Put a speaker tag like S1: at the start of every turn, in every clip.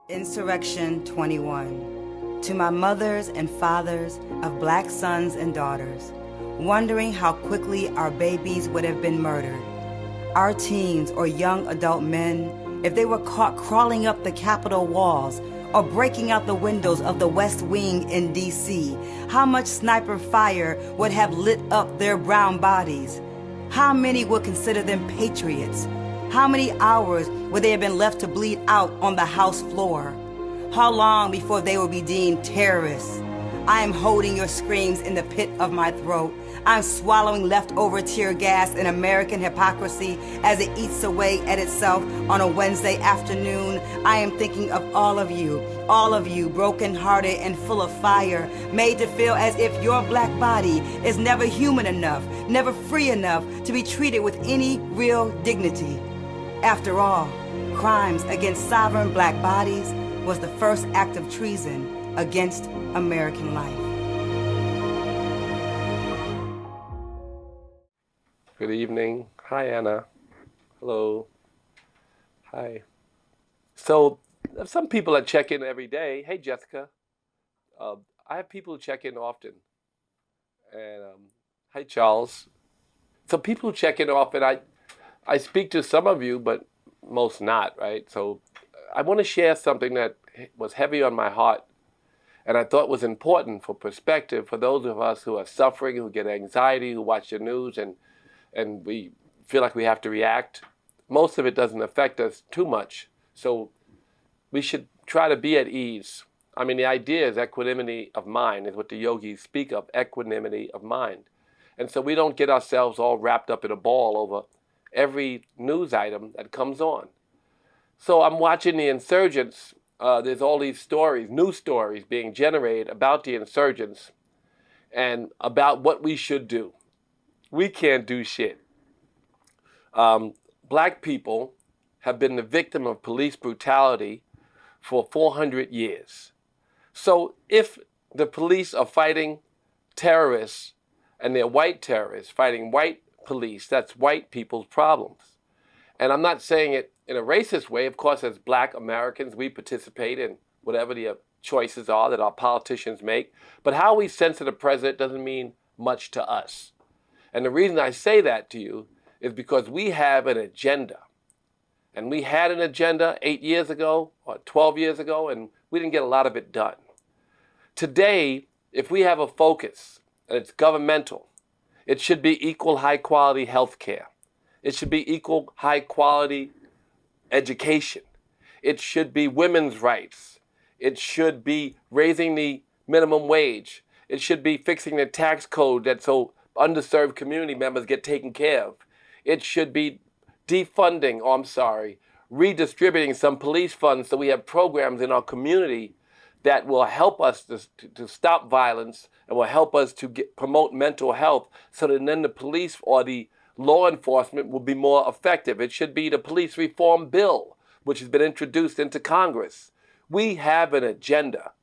S1: Insurrection 21. To my mothers and fathers of black sons and daughters, wondering how quickly our babies would have been murdered, our teens or young adult men, if they were caught crawling up the Capitol walls or breaking out the windows of the West Wing in D.C., how much sniper fire would have lit up their brown bodies? How many would consider them patriots? How many hours would they have been left to bleed out on the House floor? How long before they will be deemed terrorists? I am holding your screams in the pit of my throat. I'm swallowing leftover tear gas and American hypocrisy as it eats away at itself on a Wednesday afternoon. I am thinking of all of you broken-hearted and full of fire, made to feel as if your black body is never human enough, never free enough to be treated with any real dignity. After all, crimes against sovereign black bodies was the first act of treason against American life.
S2: Good evening. Hi, Anna. Hello. Hi. So, some people that check in every day. Hey, Jessica. I have people who check in often. And, hi, Charles. So, people who check in often, I speak to some of you, but most not, right? So, I want to share something that was heavy on my heart and I thought was important for perspective for those of us who are suffering, who get anxiety, who watch the news, and we feel like we have to react. Most of it doesn't affect us too much. So we should try to be at ease. I mean, the idea is equanimity of mind is what the yogis speak of, equanimity of mind. And so we don't get ourselves all wrapped up in a ball over every news item that comes on. So I'm watching the insurgents. There's all these stories, news stories being generated about the insurgents and about what we should do. We can't do shit. Black people have been the victim of police brutality for 400 years. So if the police are fighting terrorists and they're white terrorists fighting white police, that's white people's problems. And I'm not saying it in a racist way. Of course, as black Americans, we participate in whatever the choices are that our politicians make. But how we censor the president doesn't mean much to us. And the reason I say that to you is because we have an agenda. And we had an agenda 8 years ago or 12 years ago, and we didn't get a lot of it done. Today, if we have a focus, and it's governmental, it should be equal high-quality health care. It should be equal high-quality education. It should be women's rights. It should be raising the minimum wage. It should be fixing the tax code that so underserved community members get taken care of. It should be redistributing some police funds so we have programs in our community that will help us to stop violence and will help us to promote mental health so that then the police or the law enforcement will be more effective. It should be the police reform bill, which has been introduced into Congress. We have an agenda.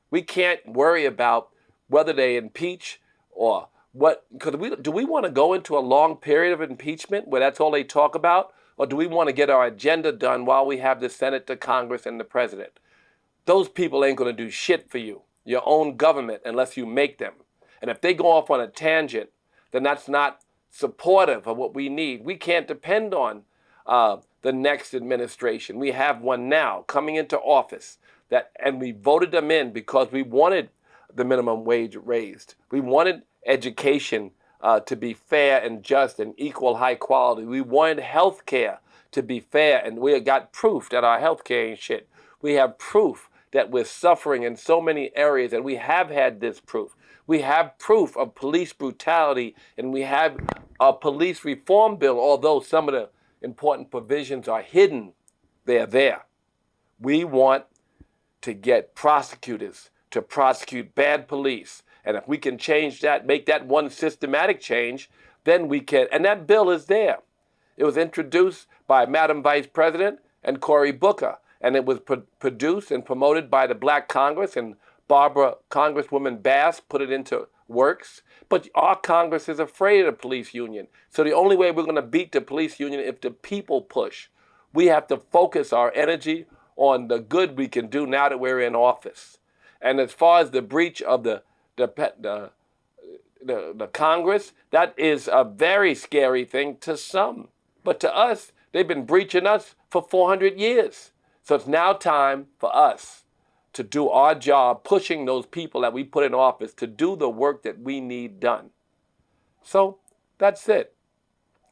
S2: We can't worry about whether they impeach or what, do we want to go into a long period of impeachment where that's all they talk about? Or do we want to get our agenda done while we have the Senate, the Congress, and the president? Those people ain't going to do shit for you, your own government, unless you make them. And if they go off on a tangent, then that's not supportive of what we need. We can't depend on the next administration. We have one now coming into office, and we voted them in because we wanted the minimum wage raised. We wanted education to be fair and just and equal high quality. We wanted health care to be fair, and we got proof that our health care ain't shit. We have proof that we're suffering in so many areas, and we have had this proof. We have proof of police brutality, and we have a police reform bill, although some of the important provisions are hidden, they're there. We want to get prosecutors to prosecute bad police. And if we can change that, make that one systematic change, then we can. And that bill is there. It was introduced by Madam Vice President and Cory Booker. And it was produced and promoted by the Black Congress, and Barbara, Congresswoman Bass, put it into works. But our Congress is afraid of the police union. So the only way we're going to beat the police union is if the people push. We have to focus our energy on the good we can do now that we're in office. And as far as the breach of the Congress, that is a very scary thing to some. But to us, they've been breaching us for 400 years. So it's now time for us to do our job, pushing those people that we put in office to do the work that we need done. So that's it.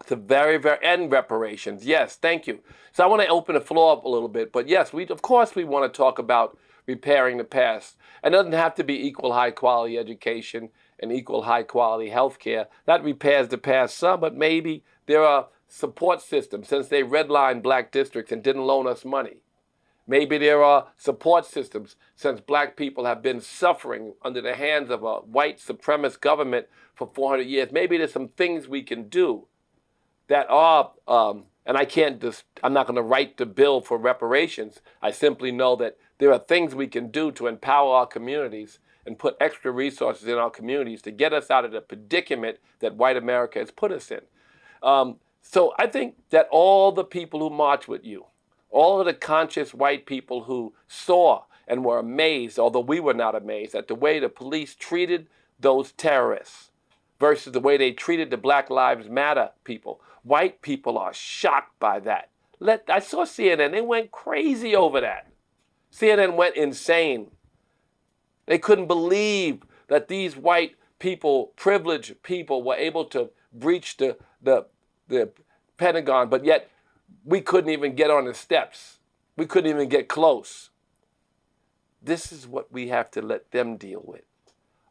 S2: It's a very, and reparations. Yes, thank you. So I want to open the floor up a little bit. But yes, of course we want to talk about repairing the past. It doesn't have to be equal high quality education and equal high quality health care. That repairs the past some, but maybe there are support systems since they redlined black districts and didn't loan us money. Maybe there are support systems since black people have been suffering under the hands of a white supremacist government for 400 years. Maybe there's some things we can do that are, and I'm not going to write the bill for reparations. I simply know that there are things we can do to empower our communities and put extra resources in our communities to get us out of the predicament that white America has put us in. So I think that all the people who march with you, all of the conscious white people who saw and were amazed, although we were not amazed, at the way the police treated those terrorists versus the way they treated the Black Lives Matter people. White people are shocked by that. I saw CNN, they went crazy over that. CNN went insane. They couldn't believe that these white people, privileged people, were able to breach the Pentagon, but yet we couldn't even get on the steps. We couldn't even get close. This is what we have to let them deal with.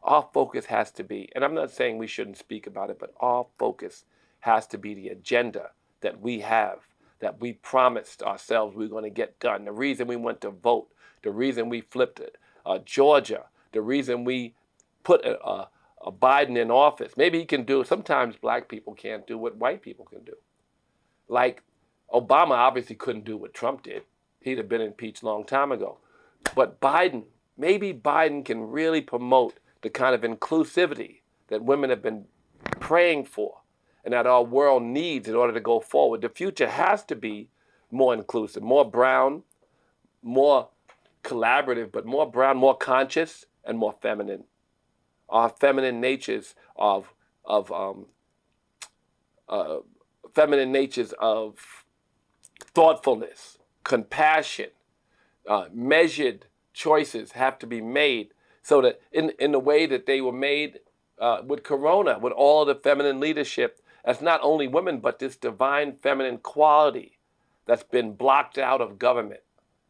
S2: Our focus has to be, and I'm not saying we shouldn't speak about it, but our focus has to be the agenda that we have, that we promised ourselves we were going to get done. The reason we went to vote, the reason we flipped Georgia, the reason we put a Biden in office. Maybe he can do, sometimes black people can't do what white people can do. Like Obama obviously couldn't do what Trump did. He'd have been impeached a long time ago. But Biden, maybe Biden can really promote the kind of inclusivity that women have been praying for and that our world needs in order to go forward. The future has to be more inclusive, more brown, more collaborative, but more brown, more conscious, and more feminine. Our feminine natures of thoughtfulness, compassion, measured choices have to be made so that in the way that they were made with Corona, with all of the feminine leadership, as not only women, but this divine feminine quality that's been blocked out of government.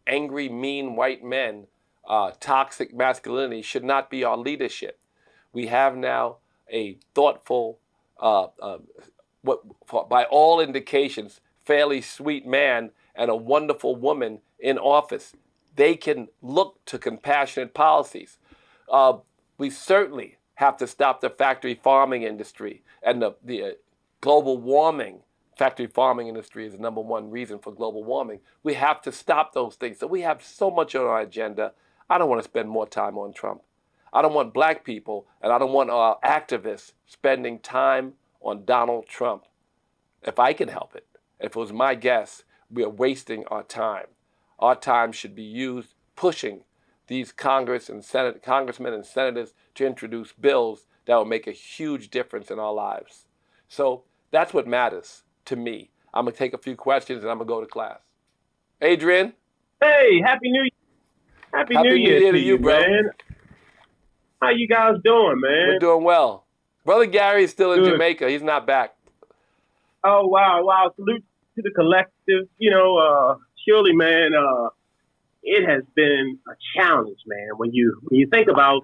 S2: Angry, mean white men, toxic masculinity should not be our leadership. We have now a thoughtful, by all indications, fairly sweet man and a wonderful woman in office. They can look to compassionate policies. We certainly have to stop the factory farming industry and the global warming. Factory farming industry is the number one reason for global warming. We have to stop those things. So we have so much on our agenda. I don't want to spend more time on Trump. I don't want black people, and I don't want our activists spending time on Donald Trump. If I can help it, if it was my guess, we are wasting our time. Our time should be used pushing these congressmen and senators to introduce bills that will make a huge difference in our lives. So that's what matters to me. I'm going to take a few questions and I'm going to go to class. Adrian?
S3: Hey, Happy New Year. Happy New Year to you, bro. Man. How you guys doing, man?
S2: We're doing well. Brother Gary is still in Jamaica. He's not back.
S3: Oh, wow. Salute to the collective. Surely, man, it has been a challenge, man. When you think about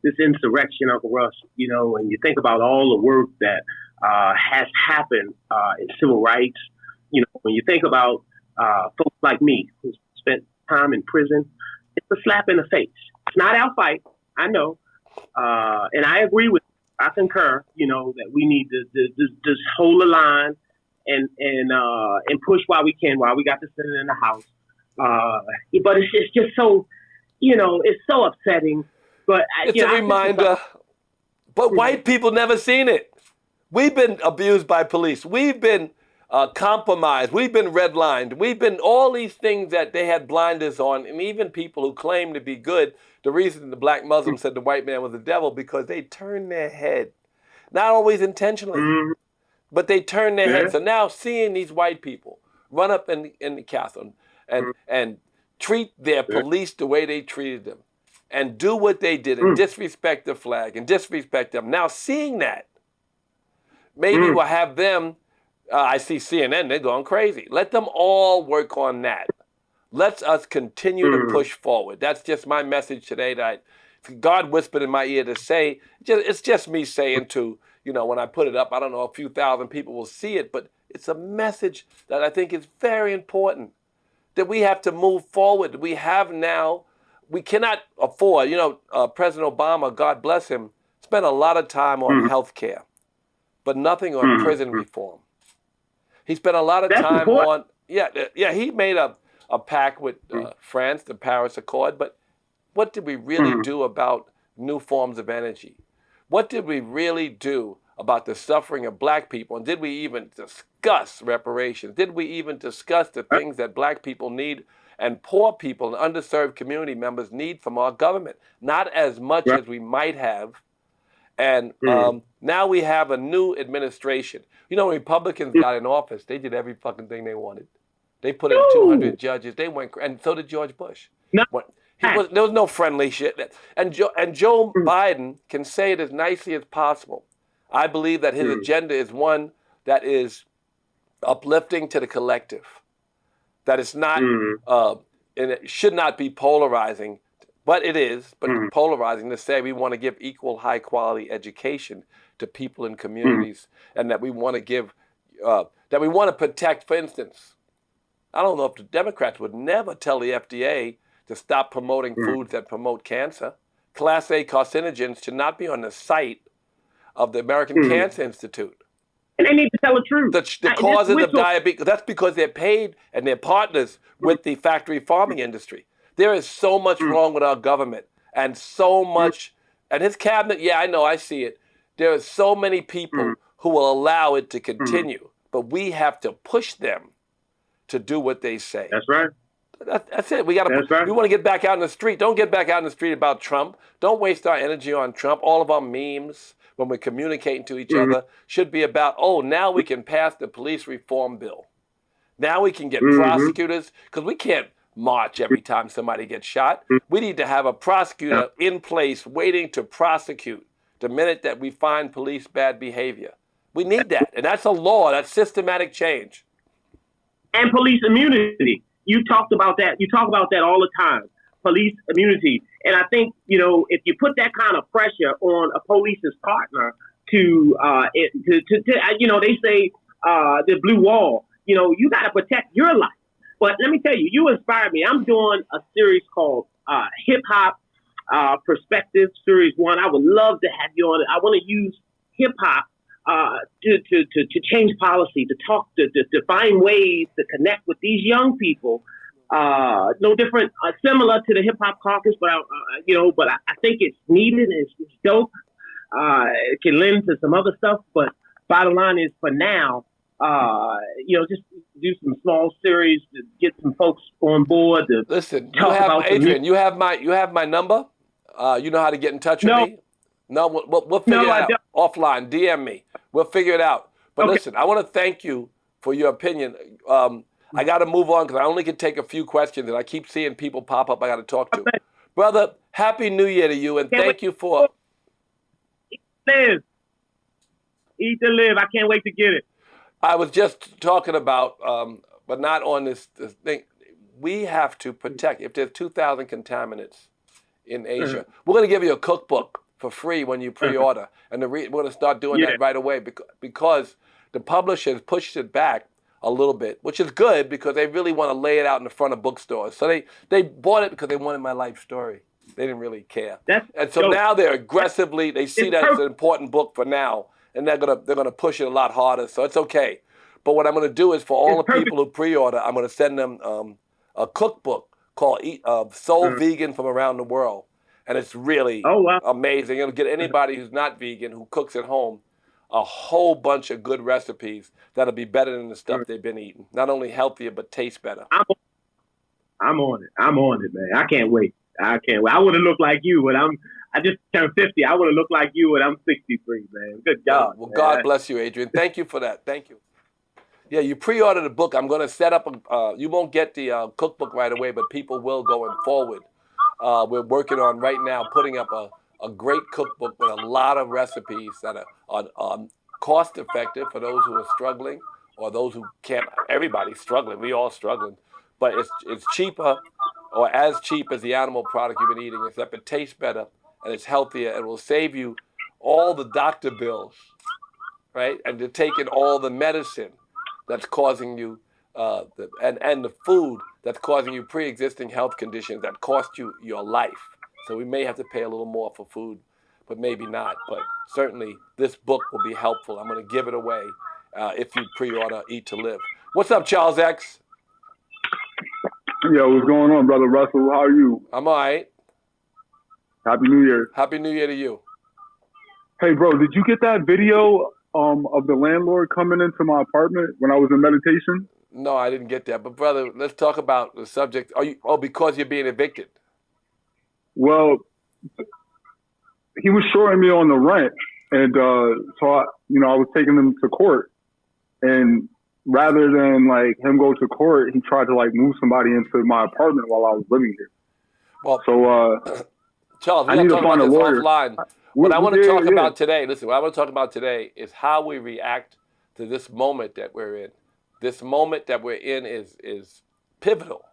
S3: this insurrection, Uncle Russ, and you think about all the work that has happened in civil rights, when you think about folks like me who spent time in prison, it's a slap in the face. It's not our fight, I know, and I agree with. I concur, that we need to just hold the line and push while we can, while we got the Senate in the House. But it's just so, it's so upsetting. But
S2: it's a reminder. But white people never seen it. We've been abused by police. We've been compromised. We've been redlined. We've been all these things that they had blinders on, and even people who claim to be good. The reason the black Muslim said the white man was the devil because they turned their head, not always intentionally,
S3: Mm-hmm.
S2: but they turned their
S3: Yeah.
S2: head. So now seeing these white people run up in the castle and treat their police the way they treated them, and do what they did and disrespect the flag and disrespect them. Now seeing that, maybe we'll have them. I see CNN, they're going crazy. Let them all work on that. Let's us continue to push forward. That's just my message today that God whispered in my ear to say. It's just me saying to, when I put it up, I don't know, a few thousand people will see it, but it's a message that I think is very important, that we have to move forward. We cannot afford, President Obama, God bless him, spent a lot of time on health care, but nothing on prison reform. He spent a lot of
S3: That's
S2: time
S3: important.
S2: he made a pact with France, the Paris Accord, but what did we really do about new forms of energy? What did we really do about the suffering of black people? And did we even discuss reparations? Did we even discuss the things that black people need and poor people and underserved community members need from our government? Not as much as we might have. And now we have a new administration. When Republicans got in office, they did every fucking thing they wanted. They put in 200 judges. They went, and so did George Bush.
S3: No.
S2: There was no friendly shit. And Joe Biden can say it as nicely as possible. I believe that his agenda is one that is uplifting to the collective. That it's not, and it should not be polarizing, but it is, but polarizing to say we want to give equal high quality education to people in communities, and that we want to give, that we want to protect, for instance, I don't know if the Democrats would never tell the FDA to stop promoting foods that promote cancer. Class A carcinogens should not be on the site of the American Cancer Institute.
S3: And they need to tell the truth.
S2: The causes of diabetes, that's because they're paid and they're partners with the factory farming industry. There is so much wrong with our government and so much, and his cabinet, yeah, I know, I see it. There are so many people who will allow it to continue, but we have to push them to do what they say.
S3: That's right.
S2: That's it. We want to get back out in the street. Don't get back out in the street about Trump. Don't waste our energy on Trump. All of our memes when we're communicating to each other should be about, now we can pass the police reform bill. Now we can get prosecutors, because we can't march every time somebody gets shot. We need to have a prosecutor in place waiting to prosecute the minute that we find police bad behavior. We need that. And that's a law. That's systematic change.
S3: And police immunity. You talked about that. You talk about that all the time. Police immunity. And I think, if you put that kind of pressure on a police's partner to they say the blue wall, you got to protect your life. But let me tell you, you inspired me. I'm doing a series called Hip Hop Perspective Series 1. I would love to have you on it. I want to use hip hop to change policy, to talk, to find ways to connect with these young people. No different, similar to the Hip Hop Caucus, but I think it's needed. It's dope. It can lend to some other stuff, but bottom line is, for now, just do some small series to get some folks on board. To
S2: listen, Adrian, you have my number. You know how to get in touch with me. No, we'll figure it out offline. DM me. We'll figure it out. But listen, I want to thank you for your opinion. I got to move on because I only can take a few questions, and I keep seeing people pop up I got to talk to. Brother, Happy New Year to you, and thank you for...
S3: Live. Eat to live. I can't wait to get it.
S2: I was just talking about, but not on this thing. We have to protect. If there's 2,000 contaminants in Asia, we're going to give you a cookbook for free when you pre-order. And we're going to start doing that right away because the publishers pushed it back a little bit, which is good because they really want to lay it out in the front of bookstores. So they bought it because they wanted my life story. They didn't really care. And so now they're aggressively, they see that it's an important book for now, and they're gonna push it a lot harder. So it's okay. But what I'm gonna do is, for all the people who pre-order, I'm gonna send them a cookbook called Soul Vegan from Around the World. And it's really amazing. It'll get anybody who's not vegan, who cooks at home, a whole bunch of good recipes that'll be better than the stuff they've been eating. Not only healthier, but taste better.
S3: I'm on it. I'm on it, man. I can't wait. I can't wait. I want to look like you when I just turned 50. I want to look like you when I'm 63, man. Good job.
S2: Well,
S3: man.
S2: God bless you, Adrian. Thank you for that. Thank you. Yeah, you pre-order the book. I'm going to set up you won't get the cookbook right away, but people will going forward. We're working on right now putting up a great cookbook with a lot of recipes that are cost effective for those who are struggling or those who can't. Everybody's struggling. We all struggling. But it's cheaper or as cheap as the animal product you've been eating, except it tastes better and it's healthier and will save you all the doctor bills, right? And you're taking all the medicine that's causing you, and the food that's causing you pre-existing health conditions that cost you your life. So we may have to pay a little more for food, but maybe not. But certainly this book will be helpful. I'm going to give it away if you pre-order Eat to Live. What's up, Charles X?
S4: Yo, what's going on, Brother Russell? How are you?
S2: I'm all right.
S4: Happy New Year.
S2: Happy New Year to you.
S4: Hey, bro, did you get that video of the landlord coming into my apartment when I was in meditation?
S2: No, I didn't get that. But brother, let's talk about the subject. Because you're being evicted.
S4: Well, he was shorting me on the rent, and so I was taking him to court, and rather than like him go to court, he tried to like move somebody into my apartment while I was living here.
S2: Well,
S4: so
S2: Charles, we
S4: I
S2: got
S4: need
S2: to
S4: to
S2: talk
S4: find
S2: about
S4: a
S2: this
S4: lawyer.
S2: offline. What I want to talk about today, listen, what I want to talk about today is how we react to this moment that we're in. This moment that we're in is pivotal.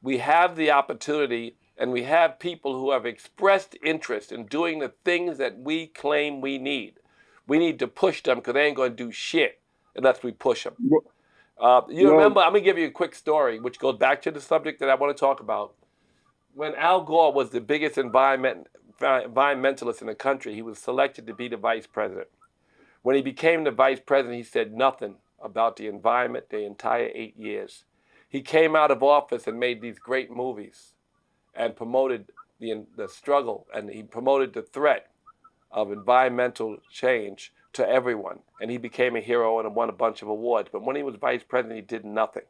S2: We have the opportunity, and we have people who have expressed interest in doing the things that we claim we need. We need to push them because they ain't going to do shit unless we push them. Remember, I'm going to give you a quick story, which goes back to the subject that I want to talk about. When Al Gore was the biggest environmentalist in the country, he was selected to be the vice president. When he became the vice president, he said nothing about the environment the entire 8 years. He came out of office and made these great movies and promoted the struggle, and he promoted the threat of environmental change to everyone. And he became a hero and won a bunch of awards. But when he was vice president, he did nothing.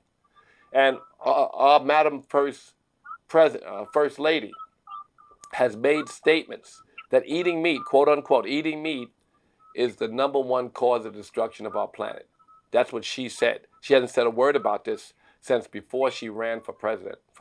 S2: And our Madam First Lady has made statements that eating meat, quote unquote, eating meat is the #1 cause of destruction of our planet. That's what she said. She hasn't said a word about this since before she ran for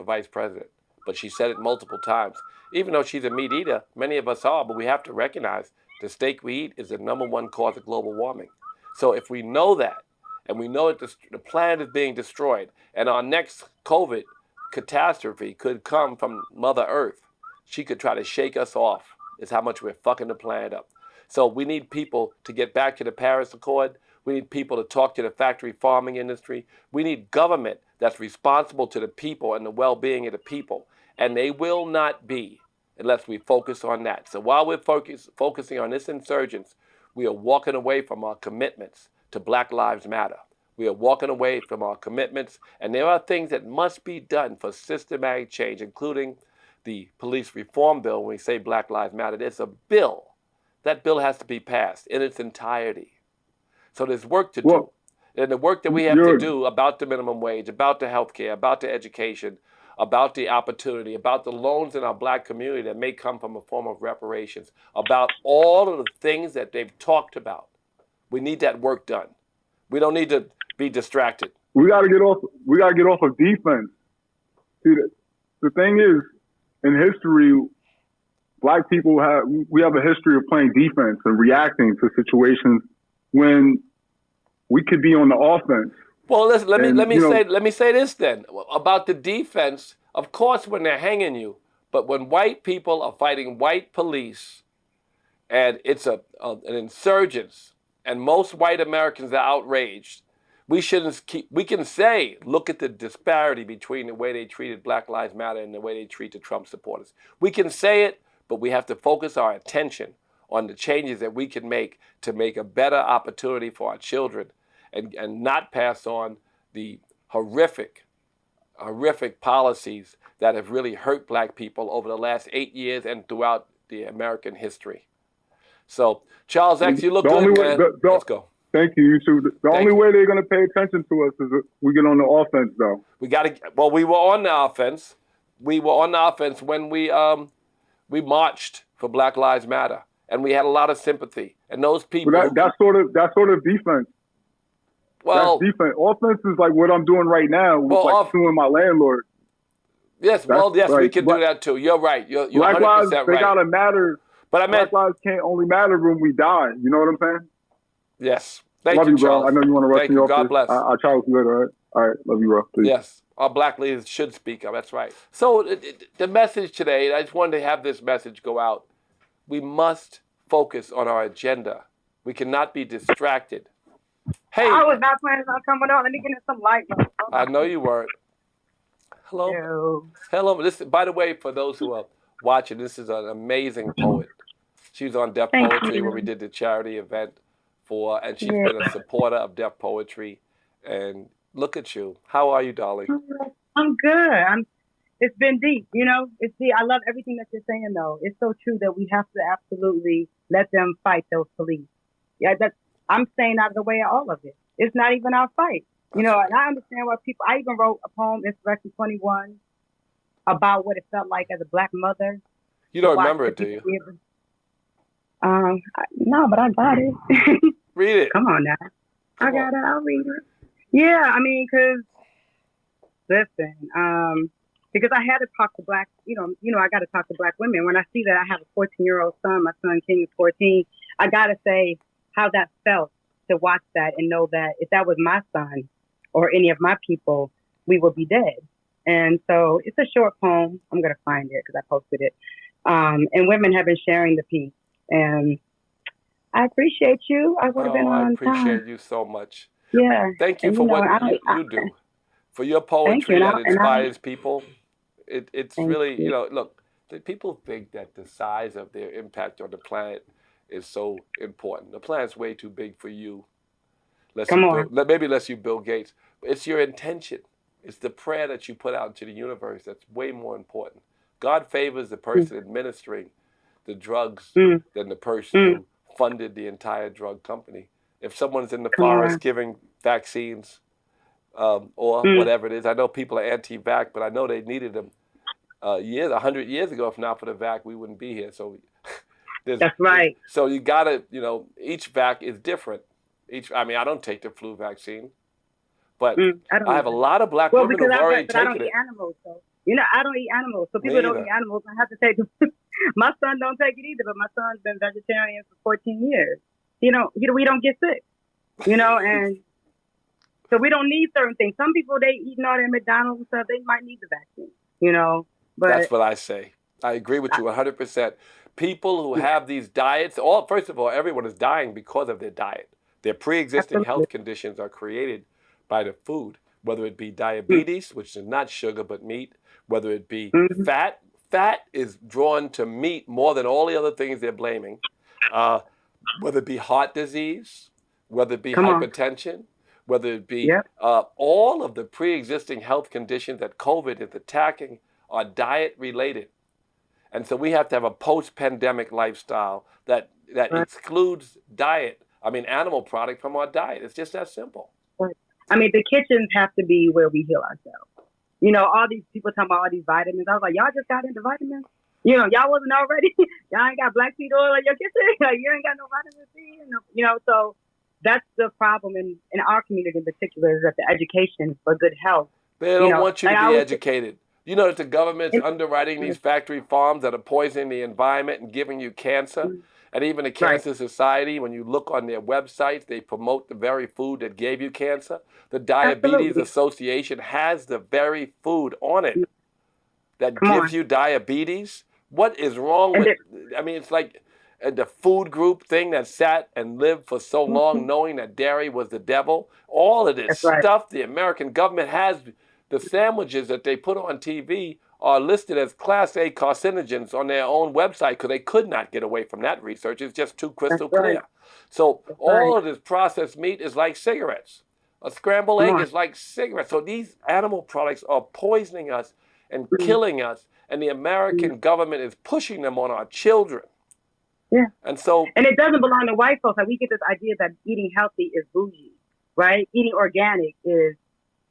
S2: vice president. But she said it multiple times. Even though she's a meat eater, many of us are, but we have to recognize the steak we eat is the #1 cause of global warming. So if we know that, and we know that the planet is being destroyed, and our next COVID catastrophe could come from Mother Earth, she could try to shake us off, is how much we're fucking the planet up. So we need people to get back to the Paris Accord. We need people to talk to the factory farming industry. We need government that's responsible to the people and the well-being of the people. And they will not be unless we focus on that. So while we're focusing on this insurgence, we are walking away from our commitments to Black Lives Matter. We are walking away from our commitments, and there are things that must be done for systematic change, including the police reform bill. When we say Black Lives Matter, there's a bill. That bill has to be passed in its entirety. So there's work to do. And the work that we have to do about the minimum wage, about the health care, about the education, about the opportunity, about the loans in our black community that may come from a form of reparations, about all of the things that they've talked about. We need that work done. We don't need to be distracted.
S4: We got to get off of defense. See, the thing is, in history, Black people we have a history of playing defense and reacting to situations when we could be on the offense.
S2: Well, let me say this then about the defense. Of course, when they're hanging you, but when white people are fighting white police, and it's an insurgence, and most white Americans are outraged, we can say, look at the disparity between the way they treated Black Lives Matter and the way they treat the Trump supporters. We can say it, but we have to focus our attention on the changes that we can make to make a better opportunity for our children, and not pass on the horrific policies that have really hurt black people over the last 8 years and throughout the American history. So, Charles X, you look
S4: The only
S2: good,
S4: way-
S2: man.
S4: the-
S2: Let's go.
S4: Thank you. You too. The
S2: Thank
S4: only
S2: you.
S4: way they're going to pay attention to us is if we get on the offense, though.
S2: We got to. Well, we were on the offense. We were on the offense when we marched for Black Lives Matter, and we had a lot of sympathy. And those people.
S4: But that's sort of defense.
S2: well,
S4: That's defense. Offense is like what I'm doing right now, with
S2: Well,
S4: suing my landlord.
S2: yes. Well, yes, we
S4: right.
S2: can do that too. You're right. You're
S4: Black
S2: 100%
S4: lives,
S2: right.
S4: they gotta matter.
S2: But I meant
S4: Black lives can't only matter when we die. You know what I'm saying?
S2: yes. Thank
S4: Love
S2: you,
S4: you, bro.
S2: Charles.
S4: I know you want to rush
S2: Thank
S4: me
S2: you.
S4: off
S2: God
S4: this.
S2: bless.
S4: I'll try with you later, all right? All right. Love you, bro. Peace.
S2: Yes, our black leaders should speak up. That's right. So the message today, I just wanted to have this message go out. We must focus on our agenda. We cannot be distracted. Hey,
S5: I was not planning on coming on. Let me get in some light.
S2: I know you weren't. Hello.
S5: Ew.
S2: Hello. This, by the way, for those who are watching, this is an amazing poet. She was on Deaf
S5: Thank
S2: Poetry
S5: you.
S2: when we did the charity event and she's
S5: Yeah.
S2: been a supporter of Deaf Poetry. And look at you. How are you, darling?
S5: I'm good. It's been deep, you know. It's deep. I love everything that you're saying, though. It's so true that we have to absolutely let them fight those police. Yeah, I'm staying out of the way of all of it. It's not even our fight, you know. And I understand why people. I even wrote a poem, Insurrection 21, about what it felt like as a black mother.
S2: You don't
S5: Watch
S2: remember
S5: the
S2: it, do you?
S5: people no, but I got it.
S2: Read it.
S5: Come on now. I got it. I'll read it. Yeah, I mean, because I had to talk to black, you know, I got to talk to black women. When I see that I have a 14-year-old son, my son King is 14, I got to say how that felt to watch that and know that if that was my son or any of my people, we would be dead. And so it's a short poem. I'm going to find it because I posted it. And women have been sharing the piece. And I appreciate you. I would have been
S2: I
S5: on
S2: appreciate
S5: time.
S2: you so much.
S5: Yeah.
S2: Thank you
S5: And,
S2: for
S5: you know,
S2: what you do. For your poetry
S5: you.
S2: that
S5: And
S2: inspires people. It's
S5: Thank
S2: really,
S5: you.
S2: you know, look, people think that the size of their impact on the planet is so important. The planet's way too big for you. Maybe unless you Bill Gates. It's your intention. It's the prayer that you put out into the universe that's way more important. God favors the person administering the drugs than the person who funded the entire drug company. If someone's in the forest giving vaccines or whatever it is, I know people are anti-vax, but I know they needed them 100 years ago. If not for the vac, we wouldn't be here. So
S5: That's right.
S2: So you gotta, you know, each vac is different. I mean, I don't take the flu vaccine, but I have a lot of black women who've already
S5: but I don't
S2: taken
S5: eat
S2: it.
S5: animals, so you know I don't eat animals. So people
S2: Me
S5: don't
S2: either.
S5: eat animals. I have to take them. My son don't take it either, but my son's been vegetarian for 14 years. We don't get sick, you know, and so we don't need certain things. Some people, they eating all that McDonald's and stuff, they might need the vaccine, you know. But
S2: That's what I say. I agree with you 100%. People who have these diets, first of all, everyone is dying because of their diet. Their pre-existing health conditions are created by the food, whether it be diabetes, which is not sugar but meat, whether it be fat. Fat is drawn to meat more than all the other things they're blaming, whether it be heart disease, whether it be hypertension, whether it be all of the pre-existing health conditions that COVID is attacking are diet related. And so we have to have a post-pandemic lifestyle that excludes animal product from our diet. It's just that simple.
S5: I mean, the kitchens have to be where we heal ourselves. You know, all these people talking about all these vitamins. I was like, y'all just got into vitamins? You know, y'all wasn't already? Y'all ain't got black seed oil in your kitchen? Like, you ain't got no vitamin C? You know, so that's the problem in our community in particular, is that the education for good health.
S2: They don't want you to be educated. You know that the government's underwriting these factory farms that are poisoning the environment and giving you cancer. And even the Cancer Society, when you look on their websites, they promote the very food that gave you cancer. The Diabetes Association has the very food on it that gives you diabetes. What is wrong with it's like the food group thing that sat and lived for so long knowing that dairy was the devil. All of this stuff the American government has, the sandwiches that they put on TV are listed as Class A carcinogens on their own website because they could not get away from that research. It's just too crystal clear. So all of this processed meat is like cigarettes. A scrambled egg is like cigarettes. So these animal products are poisoning us and killing us, and the American government is pushing them on our children.
S5: Yeah.
S2: And so,
S5: And it doesn't belong to white folks. Like we get this idea that eating healthy is bougie, right? Eating organic is,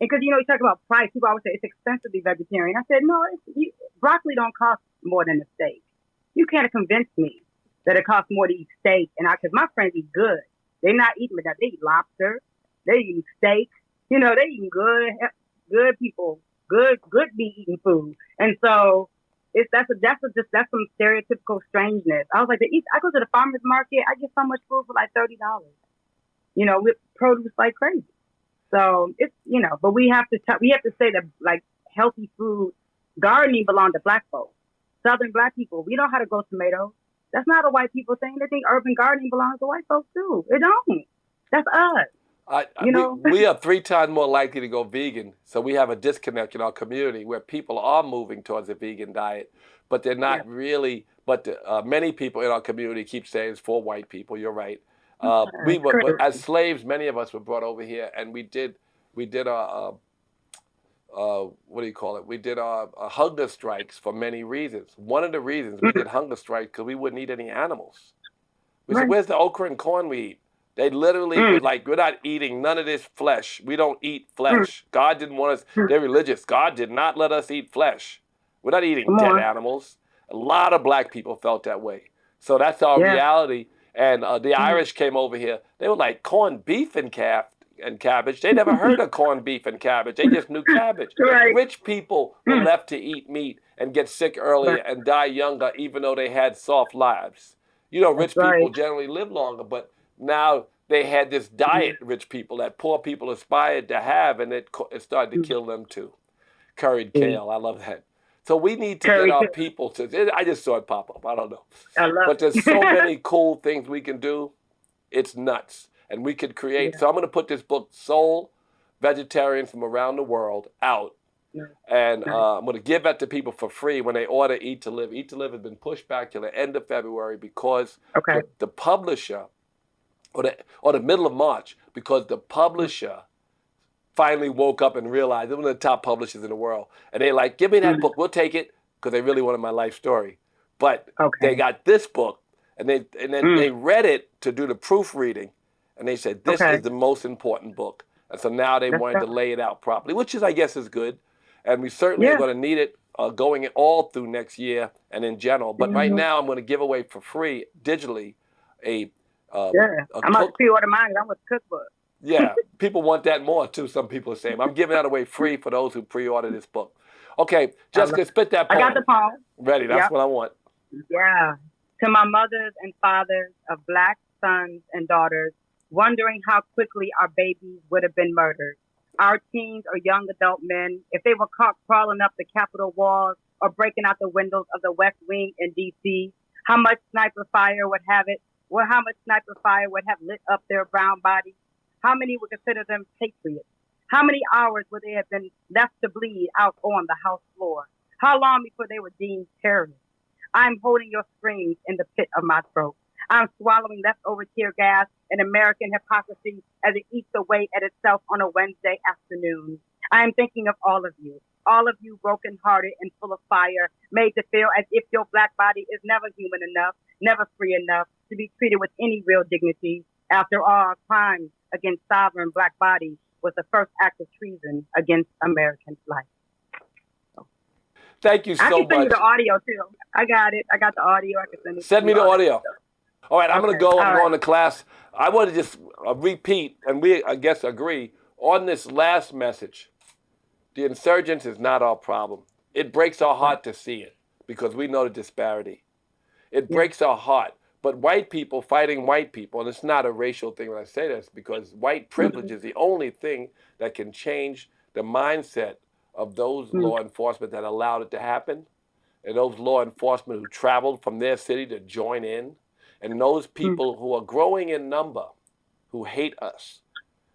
S5: because you talk about price. People always say it's expensive to be vegetarian. I said no, broccoli don't cost more than a steak. You can't convince me that it costs more to eat steak. And because my friends eat good, they're not eating that. They eat lobster, they eat steak. They eating good people, good be eating food. And so that's some stereotypical strangeness. I was like, I go to the farmer's market, I get so much food for like $30. With produce like crazy. So it's but we have to say that like healthy food, gardening belongs to black folks, Southern black people. We know how to grow tomatoes. That's not a white people thing. They think urban gardening belongs to white folks too. It don't. That's us.
S2: we are 3 times more likely to go vegan. So we have a disconnect in our community where people are moving towards a vegan diet, but they're not really. But many people in our community keep saying it's for white people. You're right. We were as slaves. Many of us were brought over here, and we did our what do you call it? We did our hunger strikes for many reasons. One of the reasons we did hunger strikes because we wouldn't eat any animals. We said, "Where's the okra and corn we eat?" They literally were like, "We're not eating none of this flesh. We don't eat flesh. God didn't want us." They're religious. God did not let us eat flesh. We're not eating dead animals. A lot of black people felt that way. So that's our reality. And the Irish came over here. They were like corned beef and cabbage. They never heard of corned beef and cabbage. They just knew cabbage.
S5: Right.
S2: Rich people were left to eat meat and get sick earlier and die younger, even though they had soft lives. Rich people generally live longer, but now they had this diet, rich people, that poor people aspired to have, and it started to kill them too. Curried kale, I love that. So we need to get our people to. I just saw it pop up. I don't know, but there's so many cool things we can do. It's nuts, and we could create. So I'm going to put this book, Soul Vegetarians from Around the World, out, and I'm going to give that to people for free when they order Eat to Live. Eat to Live has been pushed back to the end of February because the publisher, or the middle of March, because the publisher finally woke up and realized they're one of the top publishers in the world. And they're like, "Give me that book. We'll take it," because they really wanted my life story. But they got this book, and then they read it to do the proofreading, and they said, "This is the most important book." And so now they wanted to lay it out properly, which I guess is good. And we certainly are going to need it going all through next year and in general. But right now I'm going to give away for free digitally I'm
S5: about to pre-order mine. I'm with cookbook.
S2: Yeah, people want that more too. Some people are saying I'm giving that away free for those who pre-order this book. Okay, Jessica, spit that poem.
S5: I got the poem.
S2: Ready? That's what I want.
S5: Yeah. To my mothers and fathers of black sons and daughters, wondering how quickly our babies would have been murdered. Our teens or young adult men, if they were caught crawling up the Capitol walls or breaking out the windows of the West Wing in D.C., how much sniper fire would have it? Well, how much sniper fire would have lit up their brown bodies? How many would consider them patriots? How many hours would they have been left to bleed out on the House floor? How long before they were deemed terrorists? I'm holding your screams in the pit of my throat. I'm swallowing leftover tear gas and American hypocrisy as it eats away at itself on a Wednesday afternoon. I am thinking of all of you broken-hearted and full of fire, made to feel as if your black body is never human enough, never free enough to be treated with any real dignity. After all, crimes against sovereign black bodies was the first act of treason against American life.
S2: Thank you so much.
S5: I can send you the audio too. I got it. I got the audio. I can send it.
S2: Send me the audio. All right, I'm going to go. I'm going to class. I want to just repeat, and we, I guess, agree on this last message. The insurgents is not our problem. It breaks our heart to see it because we know the disparity. It breaks our heart. But white people fighting white people, and it's not a racial thing when I say this, because white privilege is the only thing that can change the mindset of those law enforcement that allowed it to happen, and those law enforcement who traveled from their city to join in, and those people who are growing in number who hate us.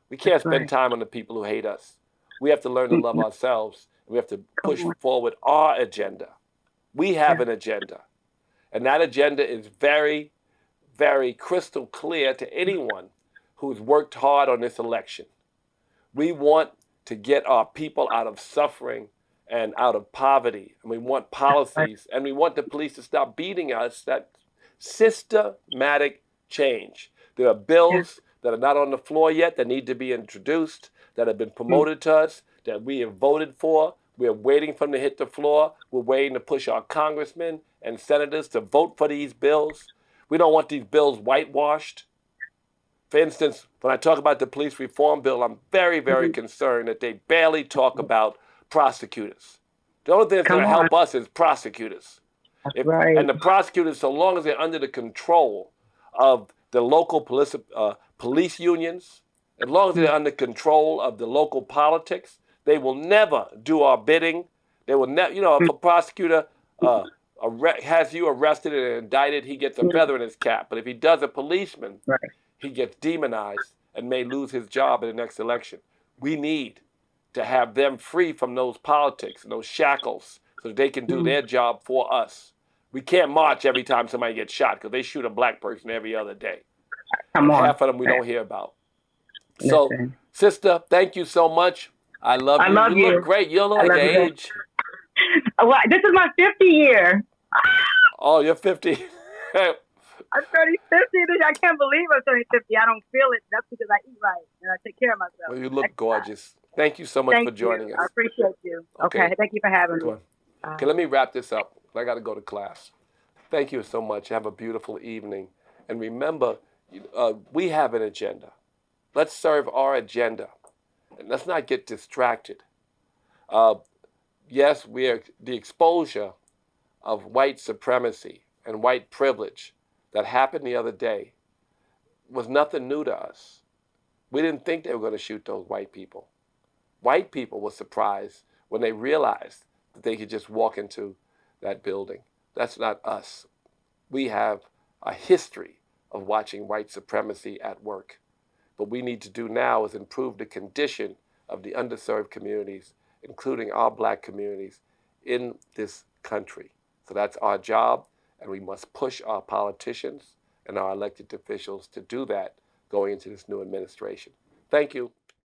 S2: We can't spend time on the people who hate us. We have to learn to love ourselves. We have to push forward our agenda. We have an agenda. And that agenda is very, very crystal clear to anyone who's worked hard on this election. We want to get our people out of suffering and out of poverty. And we want policies, and we want the police to stop beating us that Systematic change. There are bills that are not on the floor yet that need to be introduced, that have been promoted to us, that we have voted for. We're waiting for them to hit the floor. We're waiting to push our congressmen and senators to vote for these bills. We don't want these bills whitewashed. For instance, when I talk about the police reform bill, I'm very, very concerned that they barely talk about prosecutors. The only thing that's going to help us is prosecutors.
S5: Right.
S2: And the prosecutors, so long as they're under the control of the local police unions, as long as they're under control of the local politics, they will never do our bidding. They will never, if a prosecutor has you arrested and indicted, he gets a feather in his cap. But if he does a policeman, he gets demonized and may lose his job in the next election. We need to have them free from those politics and those shackles so that they can do their job for us. We can't march every time somebody gets shot because they shoot a black person every other day. Half of them we don't hear about. So, sister, thank you so much. I love you. You look great. You look like your age.
S5: Well, this is my 50 year.
S2: Oh, you're 50.
S5: I'm turning 50. I can't believe I'm turning 50. I don't feel it. That's because I eat right and I take care of myself.
S2: Well, you look gorgeous. Thank you so much for joining us.
S5: I appreciate you. Okay. Thank you for having me.
S2: Okay, let me wrap this up. I got to go to class. Thank you so much. Have a beautiful evening. And remember, we have an agenda. Let's serve our agenda. And let's not get distracted. Yes, the exposure of white supremacy and white privilege that happened the other day was nothing new to us. We didn't think they were going to shoot those white people. White people were surprised when they realized that they could just walk into that building. That's not us. We have a history of watching white supremacy at work. What we need to do now is improve the condition of the underserved communities, including our black communities in this country. So that's our job, and we must push our politicians and our elected officials to do that going into this new administration. Thank you.